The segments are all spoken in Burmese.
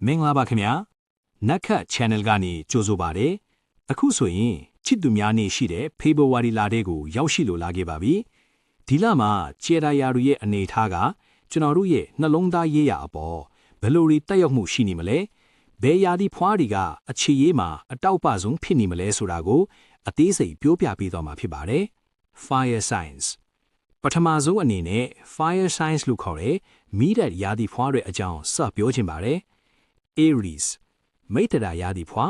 မင်္ဂလာပါခင်ဗျာနက်ခတ် channel ကနေကြိုဆိုပါတယ်အခုဆိုရင်ချစ်သူများနေ့ရှိတဲ့ဖေဖော်ဝါရီလတဲ့ကိုရောက်ရှိလိုလာခဲ့ပါပြီဒီလမှာကျေရာယာတို့ရဲ့အနေအထားကကျွန်တော်တို့ရဲ့နှလုံးသားရေးရာအပေါ်ဘယ်လိုတွေတက်ရောက်မှုရှိနေမလဲဘယ်ရာဒီဖွားတွေကအခြေရေးမှာအတောက်ပဆုံးဖြစ်နေမလဲဆိုတာကိုအသေးစိတ်ပြောပြပေးသွားမှာဖြစ်ပါတယ် Fire Signs ပထမဆုံးအနေနဲ့ Fire Signs လို့ခေါ်တဲ့မီးတဲ့ရာဒီဖွားတွေအကြောင်းစပြောချင်ပါတယ် Aries မိတ္တရာရာဒီဖွာ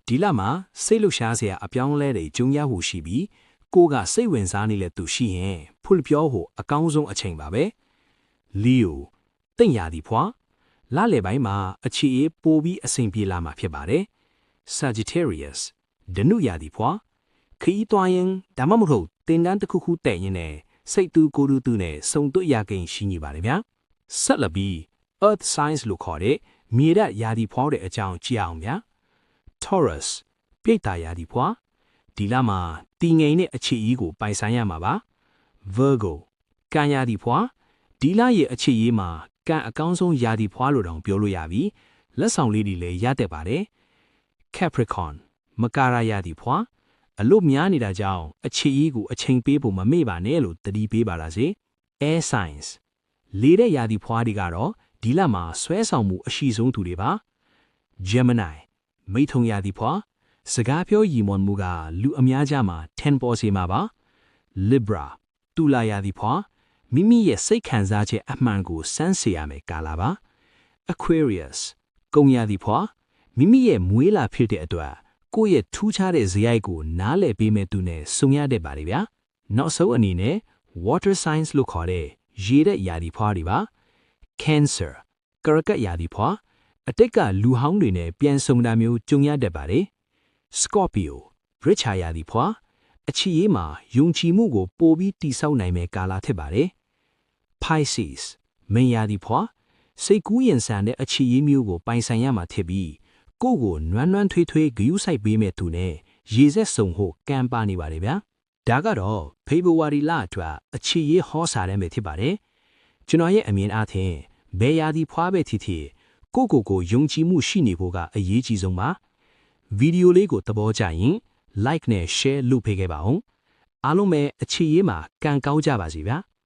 ဒီလမှာစိတ်လှရှားစရာအပြောင်းလဲတွေကျုံရဖို့ရှိပြီးကိုကစိတ်ဝင်စားနေတဲ့သူရှိရင်ဖုန်ပြောဖို့အကောင်းဆုံးအချိန်ပါပဲ Leo တင့်ရာဒီဖွာလလယ်ပိုင်းမှာအခြေအေးပိုပြီးအဆင်ပြေလာမှာဖြစ်ပါတယ် Sagittarius ဒနုရာဒီဖွာခီးသွားရင်ဒါမှမဟုတ်တင်တန်းတစ်ခုခုတဲ့ရင်နဲ့စိတ်တူကိုယ်တူနဲ့စုံတွေ့ရကိန်းရှိနေပါတယ်ဗျာဆက်လက်ပြီး Earth Signs လို့ခေါ်တဲ့မြေရရာဒီဖွာတဲ့အကြောင်းကြည့်အောင်ဗျာ Taurus ပြိတ္တာရာဒီဖွာဒီလမှာတည်ငြိမ်တဲ့အခြေအီးကိုပိုင်ဆိုင်ရမှာပါ Virgo ကံရာဒီဖွာဒီလရဲ့အခြေအီးမှာကံအကောင်းဆုံးရာဒီဖွာလို့တောင်ပြောလို့ရပြီလက်ဆောင်လေးတွေလည်းရတတ်ပါတယ် Capricorn မကာရာရာဒီဖွာအလို့များနေတာကြောင့်အခြေအီးကိုအချိန်ပေးဖို့မမေ့ပါနဲ့လို့တတိပေးပါလားစေ Air Signs လေးတဲ့ရာဒီဖွာတွေကတော့ဒီလမှာဆွဲဆောင်မှုအရှိဆုံးသူတွေပါ Gemini မိထုံရာဒီဖွာစကားပြောရည်မွန်မှုကလူအများကြားမှာ10ပေါ်စီမှာပါ Libra တူလာရာဒီဖွာမိမိရဲ့စိတ်ခံစားချက်အမှန်ကိုစမ်းစေရမယ်ကာလာပါ Aquarius ကုံရာဒီဖွာမိမိရဲ့မွေးလာဖြစ်တဲ့အတွက်ကိုယ့်ရဲ့ထူးခြားတဲ့ဇယိုက်ကိုနားလည်ပေးမဲ့သူနဲ့ဆုံရတဲ့ပါတယ်ဗျာနောက်ဆုံးအနေနဲ့ Water Signs လို့ခေါ်တဲ့ရေတဲ့ရာဒီဖွာတွေပါ Cancer ကရကတ်ရာဒီဖွာအတိတ်ကလူဟောင်းတွေနဲ့ပြန်ဆုံတာမျိုးကြုံရတတ်ပါတယ် Scorpio ရစ်ချာရာဒီဖွာအချီရေးမှာယုံကြည်မှုကိုပိုပြီးတိဆောက်နိုင်မဲ့ကာလဖြစ်ပါတယ် Pisces မင်ရာဒီဖွာစိတ်ကူးရင်ဆန်တဲ့အချီရေးမျိုးကိုပိုင်ဆိုင်ရမှာဖြစ်ပြီးကိုယ့်ကိုနွမ်းနွမ်းထွေးထွေးဂယုစိုက်ပေးမဲ့သူနဲ့ရေဆက်ဆုံဖို့ကံပါနေပါတယ်ဗျာဒါကတော့ဖေဖော်ဝါရီလအတွက်အချီရေးဟောစာတဲ့မယ်ဖြစ်ပါတယ်ကျွန်တော်ရဲ့အမြင်အားဖြင့်ဘယ်ရာဒီဖွာပဲထီထီကိုယုံကြည်မှုရှိနေဖို့ကအရေးကြီးဆုံးပါဗီဒီယိုလေးကိုသဘောကျရင် like နဲ့ share လုပ်ပေးခဲ့ပါဦးအားလုံးပဲအခြေရေးမှာကံကောင်းကြပါစေဗျာ